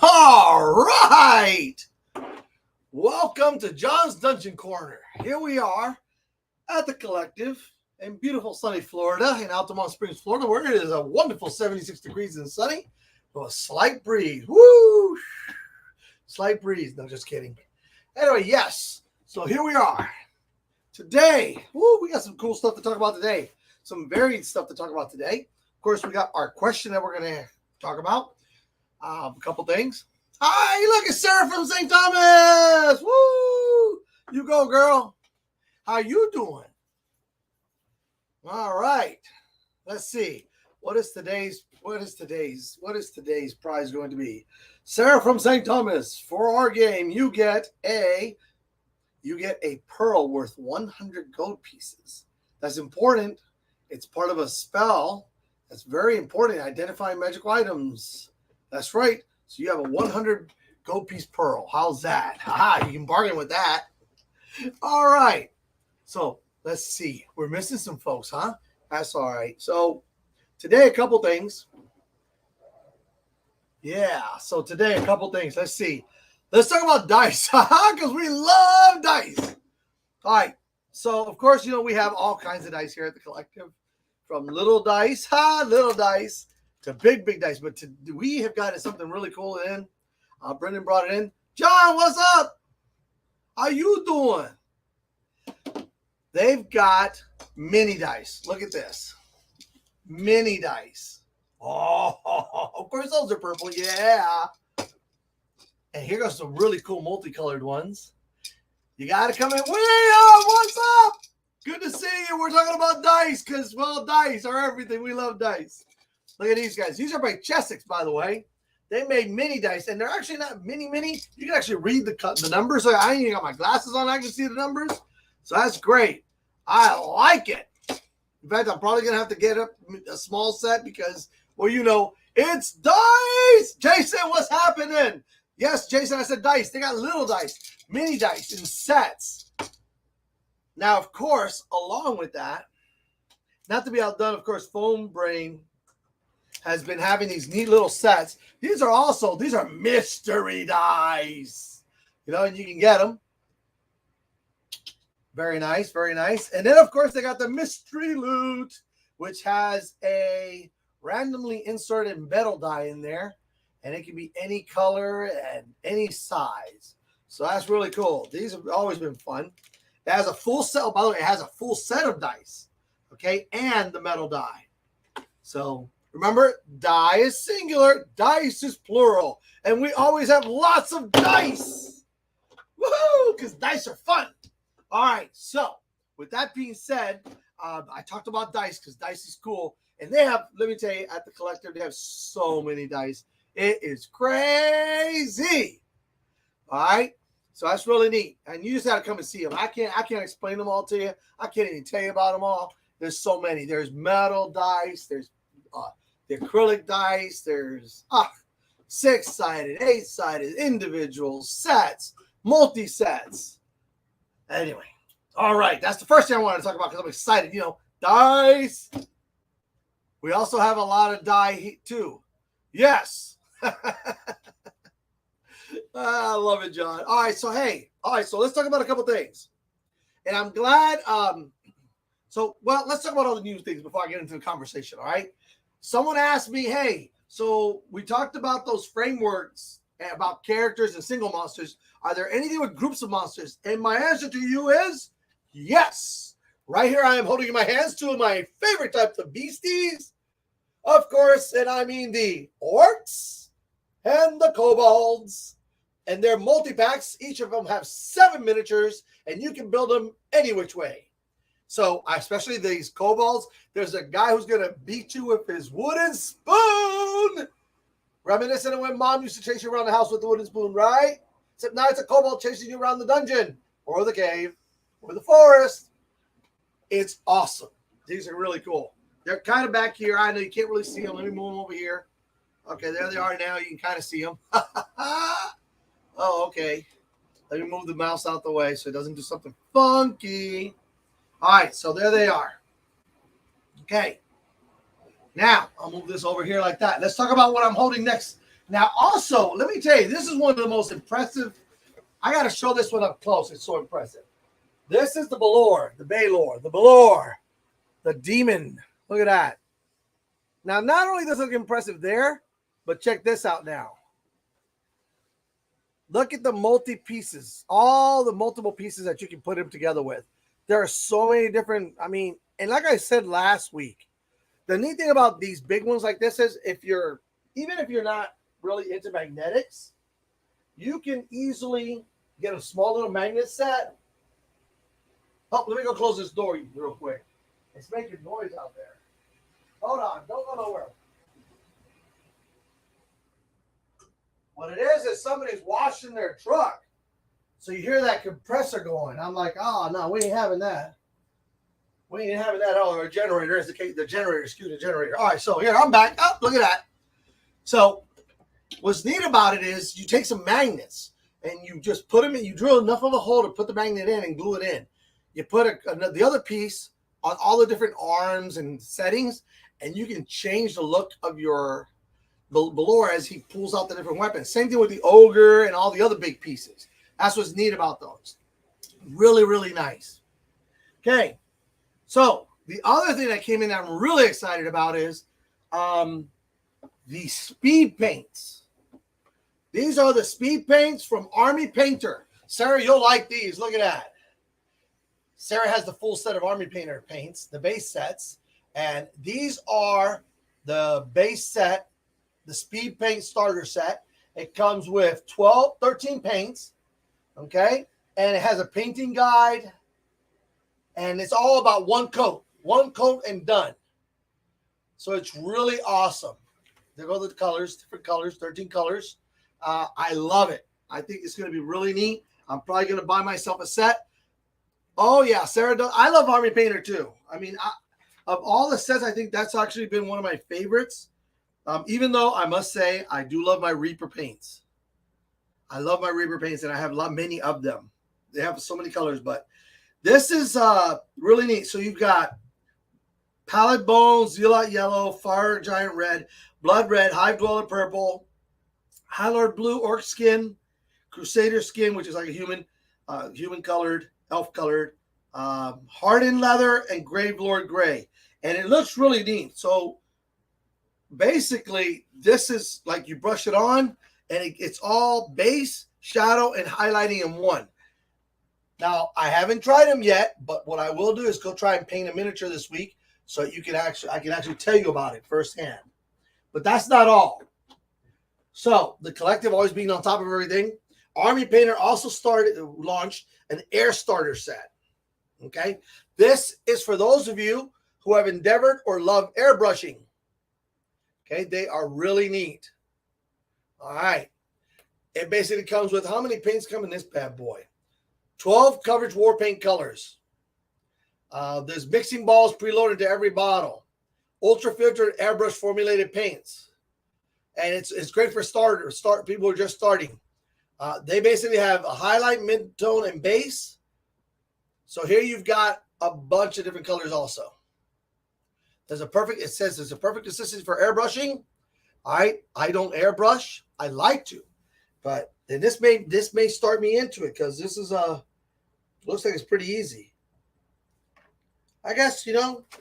All right. Welcome to John's Dungeon Corner. Here we are at the Collective in beautiful sunny Florida, in Altamont Springs, Florida, where it is a wonderful 76 degrees and sunny with a slight breeze. Woo! Slight breeze. No, just kidding. Anyway, yes. So here we are. Today, we got some cool stuff to talk about today. Some varied stuff to talk about today. Of course, we got our question that we're going to talk about. A couple things. Hi, look at Sarah from St. Thomas. Woo! You go, girl. How you doing? All right. Let's see. What is today's prize going to be? Sarah from St. Thomas, for our game, you get a pearl worth 100 gold pieces. That's important. It's part of a spell. That's very important. Identifying magical items. That's right. So you have a 100 gold piece pearl. How's that? Haha, you can bargain with that. All right. So let's see. We're missing some folks, huh? That's all right. So today, a couple things. Yeah. So today, a couple things. Let's see. Let's talk about dice, because we love dice. All right. So, of course, we have all kinds of dice here at the Collective. From little dice, to big dice. But we have gotten something really cool in. Brendan brought it in. John, what's up? How you doing? They've got mini dice. Look at this. Mini dice. Oh, of course, those are purple. Yeah. And here goes some really cool multicolored ones. You got to come in. William, what's up? Good to see you. We're talking about dice because, dice are everything. We love dice. Look at these guys. These are by Chessex, by the way. They made mini dice, and they're actually not mini. You can actually read the numbers. So I ain't even got my glasses on. I can see the numbers. So that's great. I like it. In fact, I'm probably going to have to get a small set because, it's dice. Jason, what's happening? Yes, Jason, I said dice. They got little dice, mini dice in sets. Now, of course, along with that, not to be outdone, of course, Foam Brain has been having these neat little sets. These are mystery dice. And you can get them. Very nice, very nice. And then, of course, they got the mystery loot, which has a randomly inserted metal die in there. And it can be any color and any size. So that's really cool. These have always been fun. It has a full set. Oh, by the way, it has a full set of dice. Okay, and the metal die. So remember, die is singular, dice is plural. And we always have lots of dice. Woohoo! Because dice are fun. All right, so with that being said, I talked about dice because dice is cool. And they have, let me tell you, at the Collective, they have so many dice. It is crazy. All right. So that's really neat. And you just got to come and see them. I can't explain them all to you. I can't even tell you about them all. There's so many. There's metal dice. There's the acrylic dice. There's 6-sided, 8-sided, individual sets, multi-sets. Anyway. All right. That's the first thing I wanted to talk about because I'm excited. Dice. We also have a lot of die too. Yes. I love it, John. All right, so let's talk about a couple things. And I'm glad, let's talk about all the new things before I get into the conversation, all right? Someone asked me, hey, so we talked about those frameworks about characters and single monsters. Are there anything with groups of monsters? And my answer to you is yes. Right here I am holding in my hands two of my favorite types of beasties. Of course, and I mean the orcs and the kobolds. And they're multi-packs. Each of them have 7 miniatures, and you can build them any which way. So, especially these kobolds, there's a guy who's going to beat you with his wooden spoon. Reminiscent of when Mom used to chase you around the house with the wooden spoon, right? Except now it's a kobold chasing you around the dungeon, or the cave, or the forest. It's awesome. These are really cool. They're kind of back here. I know you can't really see them. Let me move them over here. Okay, there they are now. You can kind of see them. Oh, okay. Let me move the mouse out the way so it doesn't do something funky. All right, so there they are. Okay. Now, I'll move this over here like that. Let's talk about what I'm holding next Now, also, let me tell you, this is one of the most impressive. I got to show this one up close. It's so impressive. This is the Balor, the Balor, the Balor, the demon. Look at that. Now, not only does it look impressive there, but check this out now. Look at the multi-pieces, all the multiple pieces that you can put them together with. There are so many different, I mean, and like I said last week, the neat thing about these big ones like this is even if you're not really into magnetics, you can easily get a small little magnet set. Oh, let me go close this door real quick. It's making noise out there. Hold on, don't go nowhere. What it is somebody's washing their truck. So you hear that compressor going. I'm like, oh, no, we ain't having that. We ain't having that. Oh, our generator is the generator. Excuse the generator. All right, so here, I'm back. Oh, look at that. So what's neat about it is you take some magnets and you just put them in. You drill enough of a hole to put the magnet in and glue it in. You put the other piece on all the different arms and settings, and you can change the look of your Balor as he pulls out the different weapons. Same thing with the ogre and all the other big pieces. That's what's neat about those. Really, really nice. Okay. So the other thing that came in that I'm really excited about is the speed paints. These are the speed paints from Army Painter. Sarah, you'll like these. Look at that. Sarah has the full set of Army Painter paints, the base sets. And these are the base set, the speed paint starter set. It comes with 13 paints. Okay. And it has a painting guide. And it's all about one coat and done. So it's really awesome. There go the colors, different colors, 13 colors. I love it. I think it's going to be really neat. I'm probably going to buy myself a set. Oh, yeah, Sarah does. I love Army Painter, too. I mean, of all the sets, I think that's actually been one of my favorites. Even though I must say, I do love my Reaper paints. I love my Reaper paints, and I have many of them. They have so many colors, but this is really neat. So you've got Pallid Bones, Zealot Yellow, Fire Giant Red, Blood Red, Hive Dweller Purple, High Lord Blue, Orc Skin, Crusader Skin, which is like a human colored, elf colored, Hardened Leather, and Grave Lord Gray. And it looks really neat. So basically, this is like you brush it on, and it's all base, shadow, and highlighting in one. Now, I haven't tried them yet, but what I will do is go try and paint a miniature this week so I can actually tell you about it firsthand. But that's not all. So the collective always being on top of everything. Army Painter also launched an air starter set. Okay. This is for those of you who have endeavored or love airbrushing. Okay. They are really neat. All right. It basically comes with how many paints come in this bad boy? 12 coverage war paint colors. There's mixing balls preloaded to every bottle. Ultra filtered airbrush formulated paints. And it's great for people who are just starting. They basically have a highlight, mid-tone, and base. So here you've got a bunch of different colors also. It says there's a perfect consistency for airbrushing. All right. I don't airbrush. I like to. But and this may start me into it because this is looks like it's pretty easy. I guess,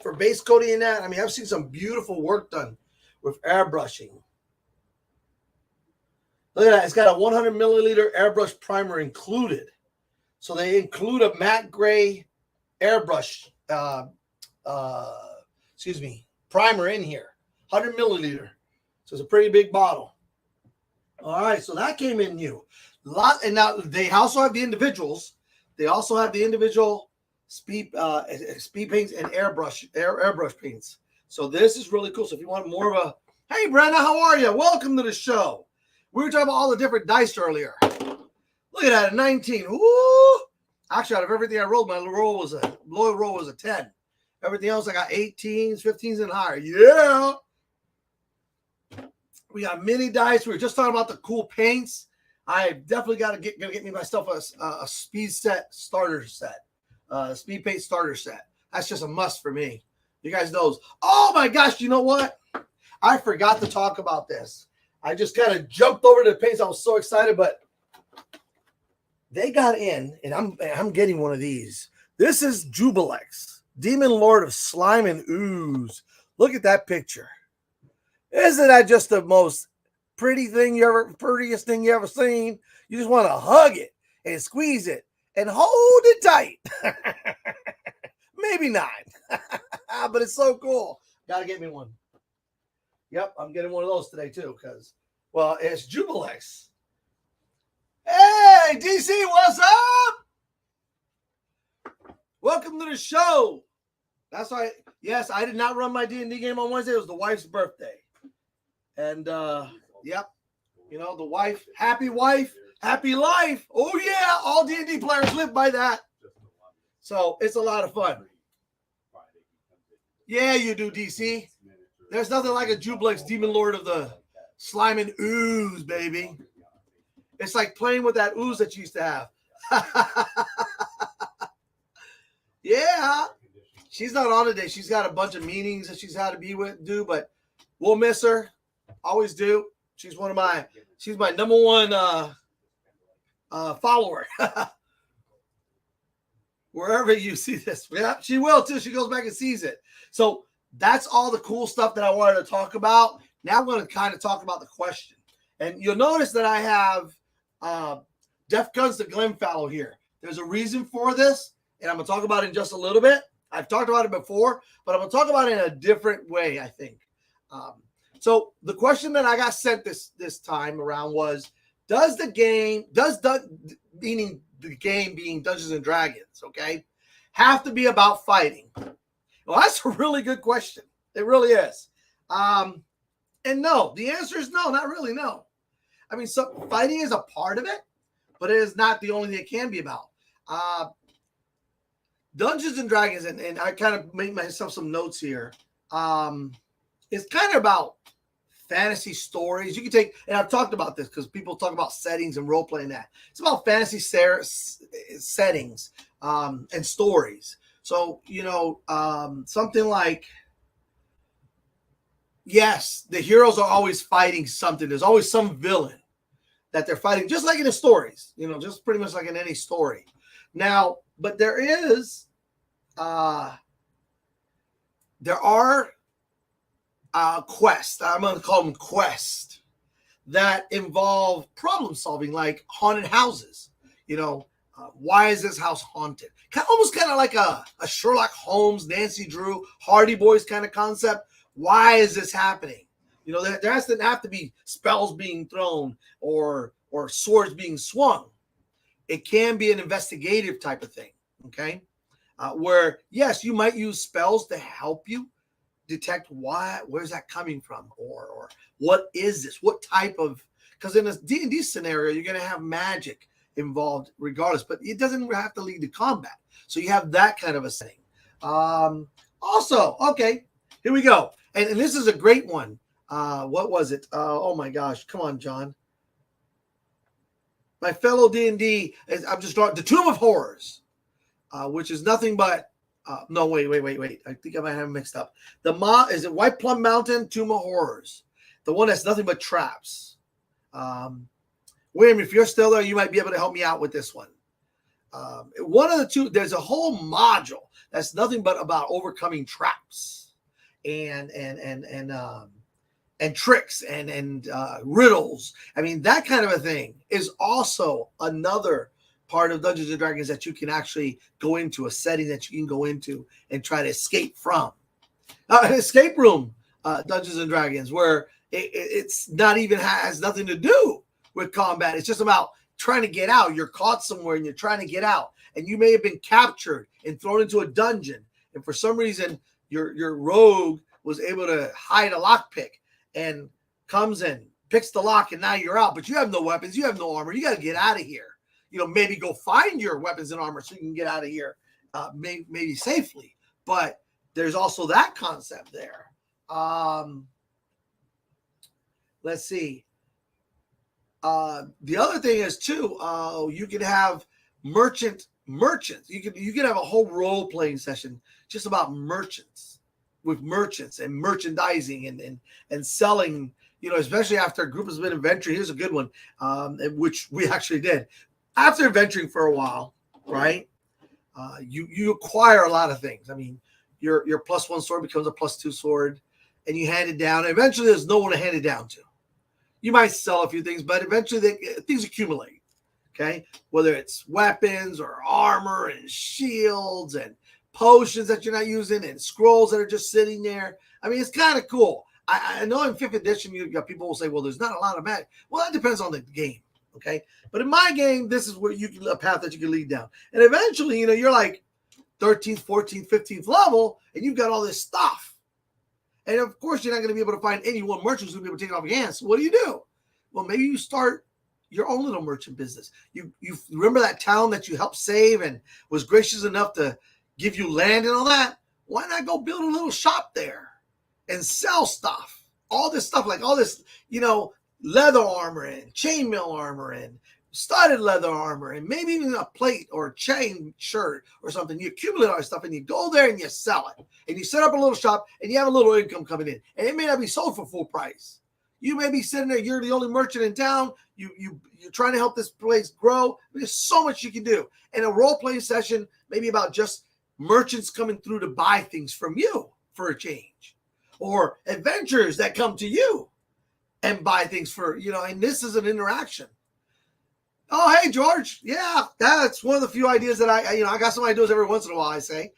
for base coating and that, I mean, I've seen some beautiful work done with airbrushing. Look at that. It's got a 100 milliliter airbrush primer included. So they include a matte gray airbrush, primer in here. 100 milliliter. So it's a pretty big bottle. All right. So that came in new. And now they also have the individuals. They also have the individual speed paints and airbrush paints. So this is really cool. So if you want more of hey, Brenda, how are you? Welcome to the show. We were talking about all the different dice earlier. Look at that, a 19. Woo! Actually, out of everything I rolled, my low roll was a 10. Everything else, I got 18s, 15s, and higher. Yeah. We got mini dice. We were just talking about the cool paints. I definitely gonna get me myself a speed paint starter set. That's just a must for me. You guys know. Oh my gosh, you know what? I forgot to talk about this. I just kind of jumped over to the paints. I was so excited, but they got in, and I'm getting one of these. This is Jubilex, Demon Lord of Slime and Ooze. Look at that picture. Isn't that just the most prettiest thing you ever seen? You just want to hug it and squeeze it and hold it tight. Maybe not, but it's so cool. Gotta get me one. Yep, I'm getting one of those today too, because, well, it's Jubilex. Hey, DC, what's up? Welcome to the show. That's right. Yes, I did not run my D&D game on Wednesday. It was the wife's birthday. And, yep, you know, the wife, happy life. Oh, yeah, all D&D players live by that. So it's a lot of fun. Yeah, you do, DC. There's nothing like a Jubilex Demon Lord of the Slime and Ooze, baby. It's like playing with that ooze that you used to have. Yeah. She's not on today. She's got a bunch of meetings that she's had to do, but we'll miss her. Always do. She's my number one follower. Wherever you see this. Yeah, she will too. She goes back and sees it. So that's all the cool stuff that I wanted to talk about. Now I'm going to kind of talk about the question. And you'll notice that I have Def Guns to Glen Fallow here. There's a reason for this, and I'm going to talk about it in just a little bit. I've talked about it before, but I'm going to talk about it in a different way, I think. So the question that I got sent this time around was, meaning the game being Dungeons and Dragons, okay, have to be about fighting? Well, that's a really good question. It really is. And no, the answer is no, not really, no. I mean, so fighting is a part of it, but it is not the only thing it can be about. Dungeons and Dragons, and I kind of made myself some notes here. It's kind of about fantasy stories. You can take, and I've talked about this because people talk about settings and role playing that. It's about fantasy settings and stories. So, you know, something like, yes, the heroes are always fighting something. There's always some villain that they're fighting, just like in the stories, you know, just pretty much like in any story. Now, but there are quests, I'm going to call them quests, that involve problem solving, like haunted houses. You know, why is this house haunted? Almost kind of like a Sherlock Holmes, Nancy Drew, Hardy Boys kind of concept. Why is this happening? You know, there doesn't have to be spells being thrown or swords being swung. It can be an investigative type of thing, okay? Where, yes, you might use spells to help you detect where's that coming from, or what is this? What type of, because in a D&D scenario, you're going to have magic involved regardless, but it doesn't have to lead to combat. So you have that kind of a setting. Also, okay, here we go. And this is a great one. What was it? Oh my gosh. Come on, John. My fellow D&D, I'm just drawing the Tomb of Horrors, which is nothing but, no, wait. I think I might have it mixed up. Is it White Plum Mountain, Tomb of Horrors? The one that's nothing but traps. William, if you're still there, you might be able to help me out with this one. One of the two, there's a whole module that's nothing but about overcoming traps and tricks and riddles. I mean, that kind of a thing is also another part of Dungeons and Dragons that you can actually go into, a setting that you can go into and try to escape from. An escape room, Dungeons and Dragons, where it's not even has nothing to do with combat. It's just about trying to get out. You're caught somewhere and you're trying to get out, and you may have been captured and thrown into a dungeon. And for some reason, your rogue was able to hide a lockpick and comes and picks the lock, and now you're out. But you have no weapons, you have no armor. You got to get out of here. You know, maybe go find your weapons and armor so you can get out of here, maybe safely. But there's also that concept there. Let's see. The other thing is too, you can have merchants. You can have a whole role playing session just about merchants, with merchants and merchandising and selling especially after a group has been adventuring. Here's a good one, which we actually did. After adventuring for a while, right? You acquire a lot of things. I mean, your +1 sword becomes a +2 sword, and you hand it down. And eventually, there's no one to hand it down to. You might sell a few things, but eventually things accumulate. Okay, whether it's weapons or armor and shields and potions that you're not using and scrolls that are just sitting there. I mean, it's kind of cool. I know in 5th edition, you got people will say, well, there's not a lot of magic. Well, that depends on the game. Okay. But in my game, this is where a path that you can lead down. And eventually, you're like 13th, 14th, 15th level, and you've got all this stuff. And of course, you're not going to be able to find any one merchant who's going to be able to take it off your hands. So what do? Well, maybe you start your own little merchant business. You remember that town that you helped save and was gracious enough to give you land and all that? Why not go build a little shop there and sell stuff? All this stuff, like all this, leather armor and chainmail armor and studded leather armor and maybe even a plate or a chain shirt or something. You accumulate all this stuff and you go there and you sell it. And you set up a little shop and you have a little income coming in. And it may not be sold for full price. You may be sitting there, you're the only merchant in town. You're trying to help this place grow. There's so much you can do. And a role-playing session, maybe about just merchants coming through to buy things from you for a change. Or adventurers that come to you and buy things for, and this is an interaction. Oh, hey, George. Yeah, that's one of the few ideas that I got some ideas every once in a while, I say.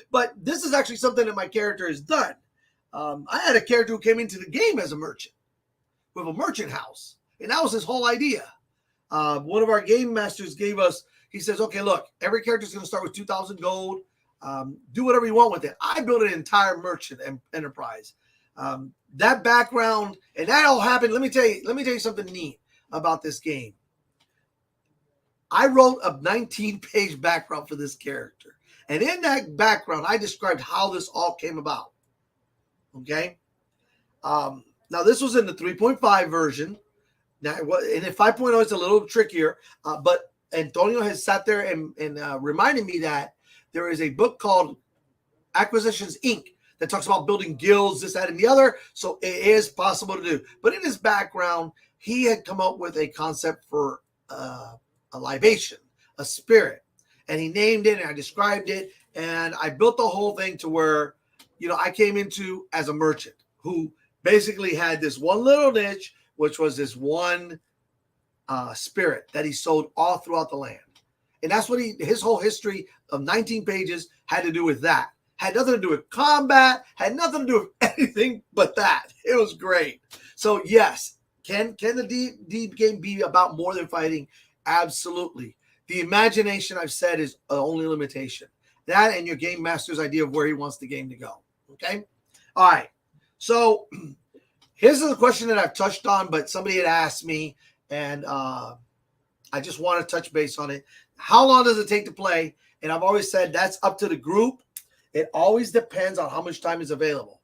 But this is actually something that my character has done. I had a character who came into the game as a merchant with a merchant house. And that was his whole idea. One of our game masters he says, okay, look, every character is going to start with 2,000 gold. Do whatever you want with it. I built an entire merchant enterprise. That background, and that all happened. Let me tell you something neat about this game. I wrote a 19-page background for this character. And in that background, I described how this all came about. Okay. Now this was in the 3.5 version. Now, and in 5.0, it's a little trickier. But Antonio has sat there and reminded me that there is a book called Acquisitions Inc. that talks about building guilds, this, that, and the other. So it is possible to do. But in his background, he had come up with a concept for a libation, a spirit. And he named it and I described it. And I built the whole thing to where, I came into as a merchant who basically had this one little niche, which was this one spirit that he sold all throughout the land. And that's what his whole history of 19 pages had to do with that. Had nothing to do with combat, had nothing to do with anything but that. It was great. So yes, can the D game be about more than fighting? Absolutely. The imagination, I've said, is the only limitation. That and your game master's idea of where he wants the game to go. Okay? All right. So here's a question that I've touched on, but somebody had asked me, and I just want to touch base on it. How long does it take to play? And I've always said that's up to the group. It always depends on how much time is available.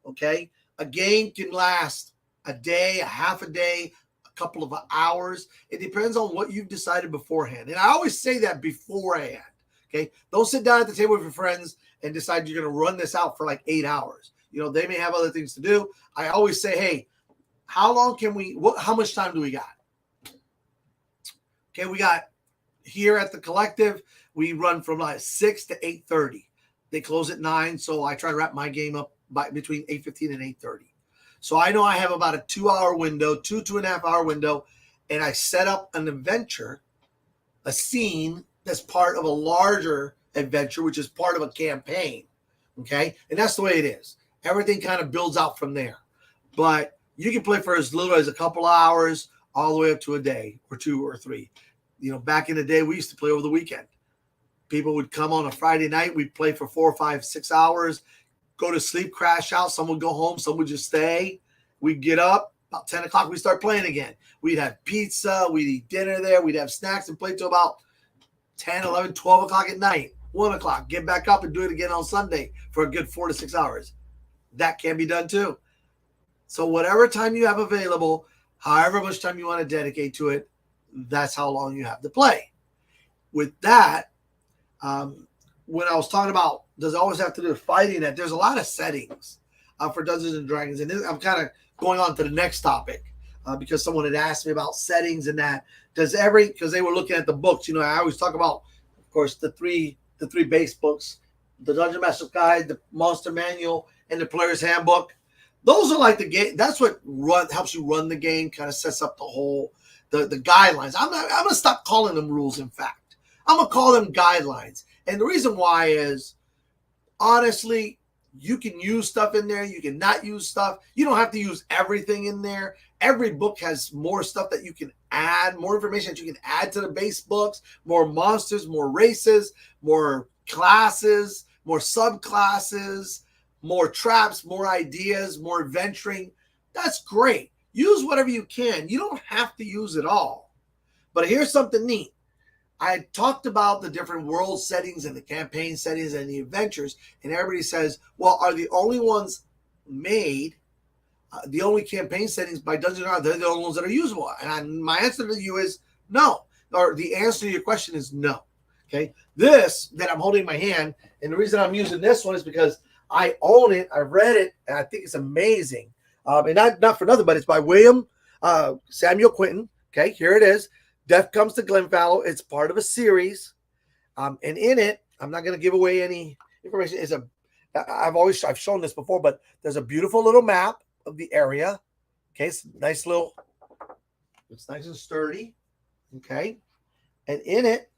Okay? A game can last a day, a half a day, a couple of hours. It depends on what you've decided beforehand. And I always say that beforehand. Okay? Don't sit down at the table with your friends and decide you're going to run this out for like 8 hours. They may have other things to do. I always say, hey, how much time do we got? Okay, we got here at the collective, we run from like 6 to 8:30. They close at 9, so I try to wrap my game up between 8:15 and 8:30. So I know I have about a 2-hour window, 2.5 hour window, and I set up an adventure, a scene that's part of a larger adventure, which is part of a campaign. Okay, and that's the way it is. Everything kind of builds out from there. But you can play for as little as a couple of hours all the way up to a day or 2 or 3. Back in the day, we used to play over the weekend. People would come on a Friday night. We'd play for 4, 5, 6 hours, go to sleep, crash out. Some would go home. Some would just stay. We'd get up. About 10 o'clock, we'd start playing again. We'd have pizza. We'd eat dinner there. We'd have snacks and play till about 10, 11, 12 o'clock at night. 1 o'clock. Get back up and do it again on Sunday for a good 4 to 6 hours. That can be done too. So whatever time you have available, however much time you want to dedicate to it, that's how long you have to play. With that, when I was talking about does it always have to do with fighting, that there's a lot of settings. for Dungeons and Dragons. And I'm kind of going on to the next topic because someone had asked me about settings and that. Because they were looking at the books. You know, I always talk about, of course, the three base books: the Dungeon Master's Guide, the Monster Manual, and the Player's Handbook. Those are like the game. That's what helps you run the game. Kind of sets up the whole the guidelines. I'm gonna stop calling them rules. In fact, I'm gonna call them guidelines. And the reason why is, honestly, you can use stuff in there. You can not use stuff. You don't have to use everything in there. Every book has more stuff that you can add, more information that you can add to the base books, more monsters, more races, more classes, more subclasses, more traps, more ideas, more adventuring. That's great. Use whatever you can. You don't have to use it all. But here's something neat. I talked about the different world settings and the campaign settings and the adventures, and everybody says, well, are the only ones made, the only campaign settings by Dungeons & Dragons, they're the only ones that are usable? And my answer to you is no. Or the answer to your question is no. Okay? This that I'm holding in my hand, and the reason I'm using this one is because I own it, I read it, and I think it's amazing. And not for nothing, but it's by William Samuel Quinton. Okay, here it is. Death Comes to Glen, Fallow. It's part of a series. And in it, I'm not going to give away any information. I've shown this before, but there's a beautiful little map of the area. Okay, it's nice and sturdy. Okay. And in it,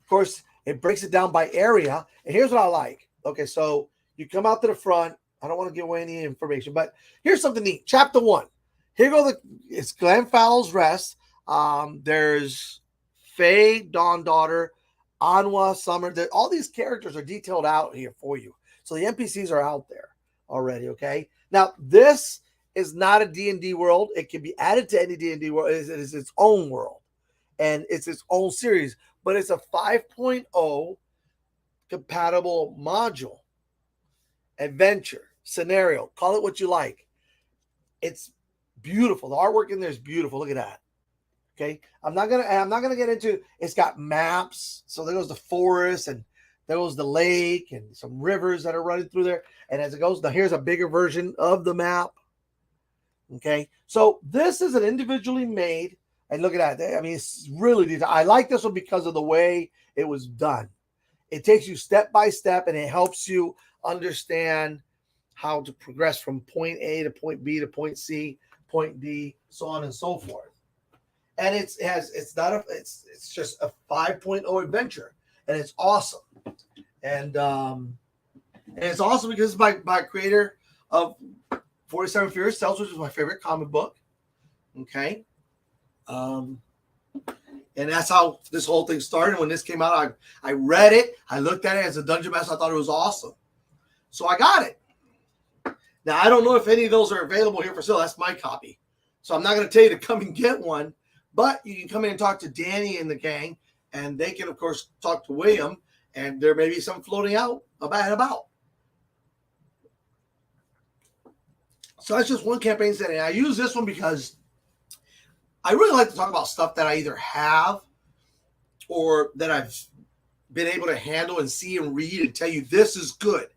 of course, it breaks it down by area. And here's what I like. Okay, so you come out to the front. I don't want to give away any information, but here's something neat. Chapter 1. It's Glen Fallow's Rest. There's Faye, Dawn Daughter, Anwa, Summer. All these characters are detailed out here for you. So the NPCs are out there already, okay? Now, this is not a D&D world. It can be added to any D&D world. It is its own world, and it's its own series, but it's a 5.0 compatible module, adventure, scenario. Call it what you like. It's beautiful. The artwork in there is beautiful. Look at that. Okay, I'm not gonna get into. It's got maps. So there goes the forest, and there goes the lake, and some rivers that are running through there. And as it goes, now here's a bigger version of the map. Okay, so this is an individually made, and look at that. I mean, it's really detailed. I like this one because of the way it was done. It takes you step by step, and it helps you understand how to progress from point A to point B to point C, point D, so on and so forth. And it's just a 5.0 adventure, and it's awesome. And it's awesome because it's by creator of 47 Furious Tales, which is my favorite comic book. Okay. And that's how this whole thing started. When this came out, I read it. I looked at it as a dungeon master. I thought it was awesome. So I got it. Now, I don't know if any of those are available here for sale. That's my copy. So I'm not going to tell you to come and get one. But you can come in and talk to Danny and the gang, and they can, of course, talk to William, and there may be some floating out about. So that's just one campaign setting. I use this one because I really like to talk about stuff that I either have or that I've been able to handle and see and read and tell you this is good.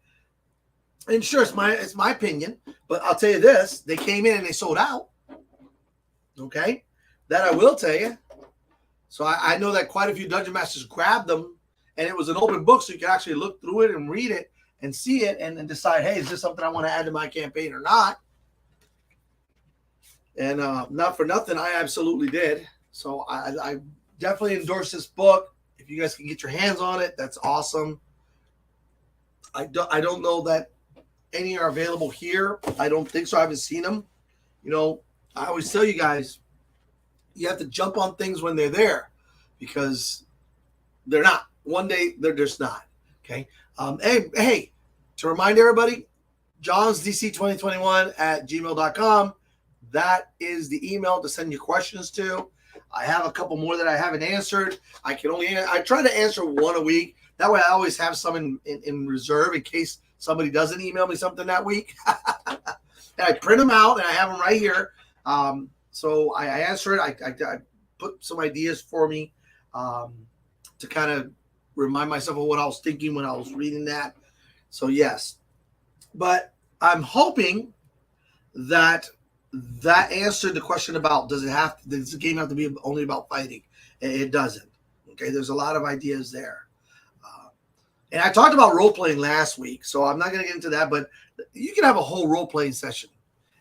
And sure, it's my opinion, but I'll tell you this: they came in and they sold out. Okay. That I will tell you. So I know that quite a few dungeon masters grabbed them, and it was an open book, so you can actually look through it and read it and see it and decide, hey, is this something I want to add to my campaign or not? And not for nothing, I absolutely did. So I definitely endorse this book. If you guys can get your hands on it, that's awesome. I don't know that any are available here. I don't think so. I haven't seen them. You know, I always tell you guys, you have to jump on things when they're there, because they're not. One day they're just not. Okay. Hey, to remind everybody, johnsdc2021@gmail.com. That is the email to send your questions to. I have a couple more that I haven't answered. I try to answer one a week. That way I always have some in reserve in case somebody doesn't email me something that week. And I print them out and I have them right here. So I answer it. I put some ideas for me to kind of remind myself of what I was thinking when I was reading that. So yes, but I'm hoping that answered the question about does the game have to be only about fighting? It doesn't. Okay, there's a lot of ideas there. And I talked about role playing last week, so I'm not going to get into that. But you can have a whole role playing session,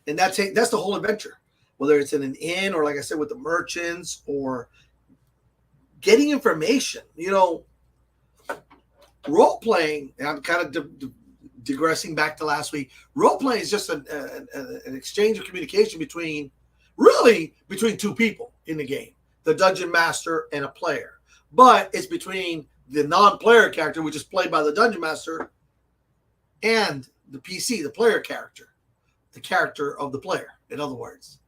and that's the whole adventure. Whether it's in an inn or, like I said, with the merchants or getting information. Role playing. And I'm kind of digressing back to last week. Role playing is just an exchange of communication between two people in the game, the dungeon master and a player. But it's between the non-player character, which is played by the dungeon master, and the PC, the player character, the character of the player, in other words.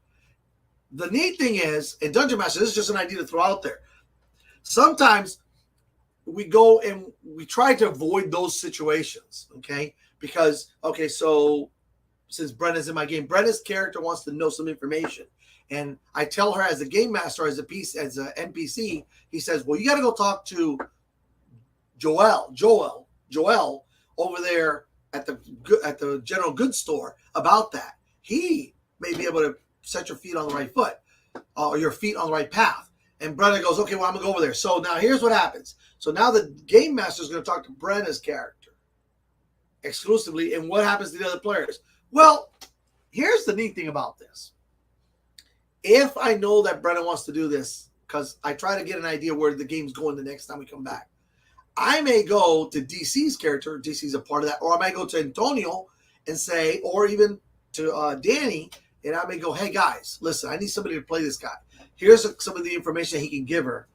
The neat thing is, in Dungeon Master, this is just an idea to throw out there. Sometimes we go and we try to avoid those situations, okay? Because, so since Brenna's in my game, Brenna's character wants to know some information. And I tell her as a game master, as an NPC, he says, well, you got to go talk to Joel over there at the general goods store about that. He may be able to set your feet on the right foot or your feet on the right path. And Brenna goes, okay, well, I'm going to go over there. So now here's what happens. So now the game master is going to talk to Brenna's character exclusively. And what happens to the other players? Well, here's the neat thing about this. If I know that Brenna wants to do this, because I try to get an idea where the game's going the next time we come back, I may go to DC's character. DC's a part of that. Or I might go to Antonio and say, or even to Danny, and I may go, hey, guys, listen, I need somebody to play this guy. Here's some of the information he can give her.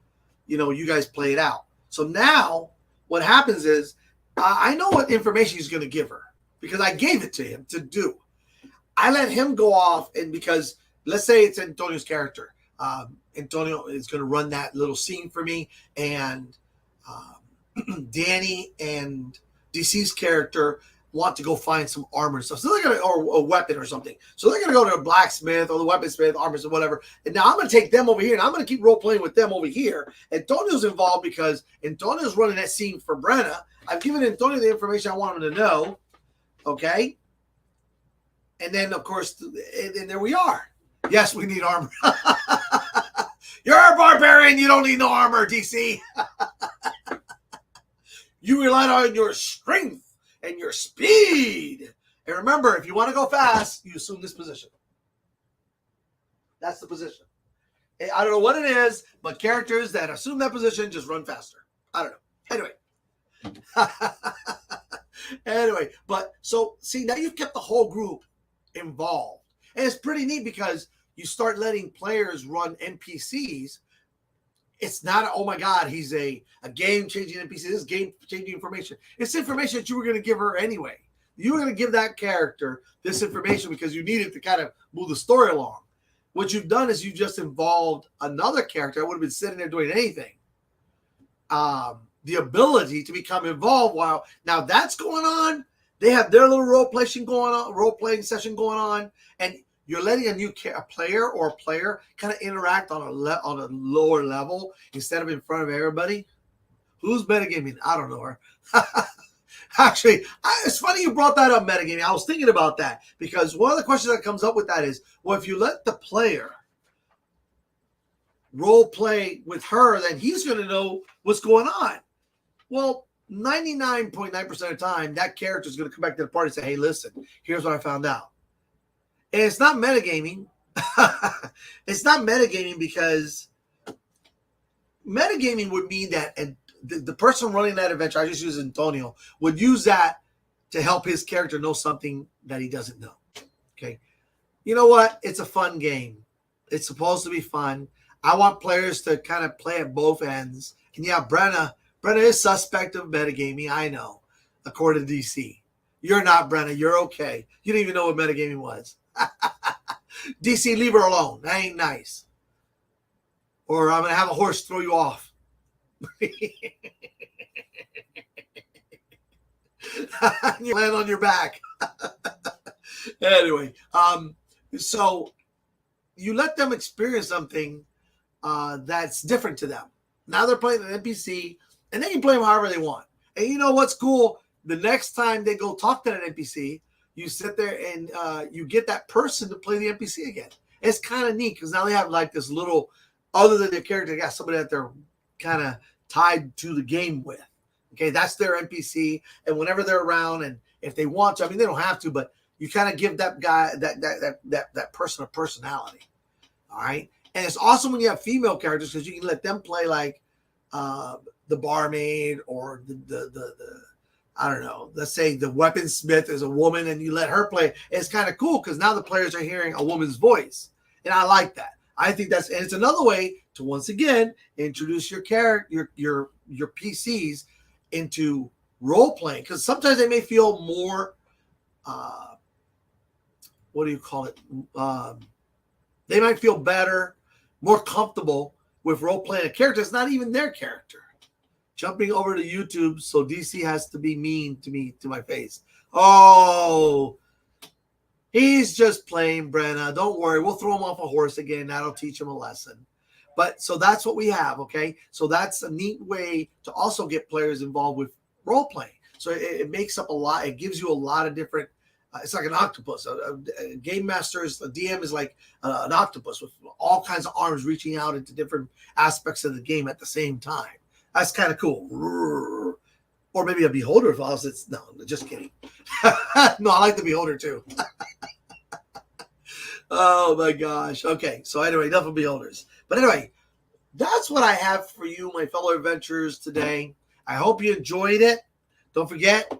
You guys play it out. So now what happens is I know what information he's going to give her because I gave it to him to do. I let him go off, and because let's say it's Antonio's character. Antonio is going to run that little scene for me, and Danny and DC's character want to go find some armor and stuff. So they're going to, or a weapon or something. So they're going to go to a blacksmith or the weaponsmith, armors, or whatever. And now I'm going to take them over here, and I'm going to keep role playing with them over here. Antonio's involved because Antonio's running that scene for Brenna. I've given Antonio the information I want him to know. Okay. And then, of course, and there we are. Yes, we need armor. You're a barbarian. You don't need no armor, DC. You rely on your strength and your speed. And remember, if you want to go fast, you assume this position. That's the position. I don't know what it is, but characters that assume that position just run faster. I don't know. Anyway, but so see, now you've kept the whole group involved. And it's pretty neat because you start letting players run NPCs. It's not, oh my God, he's a game-changing NPC. This is game-changing information. It's information that you were going to give her anyway. You were going to give that character this information because you needed to kind of move the story along. What you've done is you just involved another character that would have been sitting there doing anything. The ability to become involved while now that's going on. They have their little role-playing session going on, and you're letting a new player kind of interact on a lower level instead of in front of everybody. Who's metagaming? I don't know her. Actually, it's funny you brought that up, metagaming. I was thinking about that because one of the questions that comes up with that is, well, if you let the player role play with her, then he's going to know what's going on. Well, 99.9% of the time, that character is going to come back to the party and say, hey, listen, here's what I found out. And it's not metagaming. It's not metagaming because metagaming would mean that the person running that adventure, I just use Antonio, would use that to help his character know something that he doesn't know. Okay. You know what? It's a fun game. It's supposed to be fun. I want players to kind of play at both ends. And yeah, Brenna is suspect of metagaming. I know, according to DC. You're not, Brenna. You're okay. You didn't even know what metagaming was. DC, leave her alone. That ain't nice. Or I'm going to have a horse throw you off. You land on your back. Anyway, so you let them experience something that's different to them. Now they're playing an NPC, and they can play them however they want. And you know what's cool? The next time they go talk to that NPC, you sit there and you get that person to play the NPC again. It's kind of neat because now they have like this little, other than their character, they got somebody that they're kind of tied to the game with. Okay, that's their NPC, and whenever they're around, and if they want to, I mean, they don't have to, but you kind of give that guy that person a personality. All right, and it's awesome when you have female characters because you can let them play like the barmaid or the I don't know, let's say the weaponsmith is a woman and you let her play. It's kind of cool because now the players are hearing a woman's voice. And I like that. I think and it's another way to once again introduce your character, your PCs into role playing. Because sometimes they may feel more what do you call it? They might feel better, more comfortable with role playing a character. It's not even their character. Jumping over to YouTube, so DC has to be mean to me, to my face. Oh, he's just playing, Brenna. Don't worry. We'll throw him off a horse again. That'll teach him a lesson. But so that's what we have, okay? So that's a neat way to also get players involved with role playing. So it makes up a lot. It gives you a lot of different. It's like an octopus. A game master a DM is like an octopus with all kinds of arms reaching out into different aspects of the game at the same time. That's kind of cool. Or maybe a beholder if I was. No, just kidding. No, I like the beholder too. Oh my gosh. Okay, so anyway, enough of beholders. But anyway, that's what I have for you, my fellow adventurers, today. I hope you enjoyed it. Don't forget,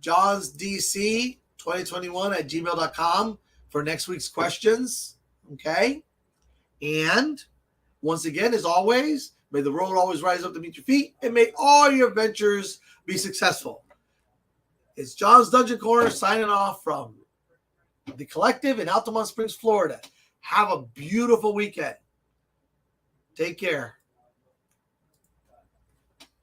johnsdc2021@gmail.com for next week's questions. Okay? And once again, as always, may the road always rise up to meet your feet, and may all your adventures be successful. It's John's Dungeon Corner signing off from the Collective in Altamont Springs, Florida. Have a beautiful weekend. Take care.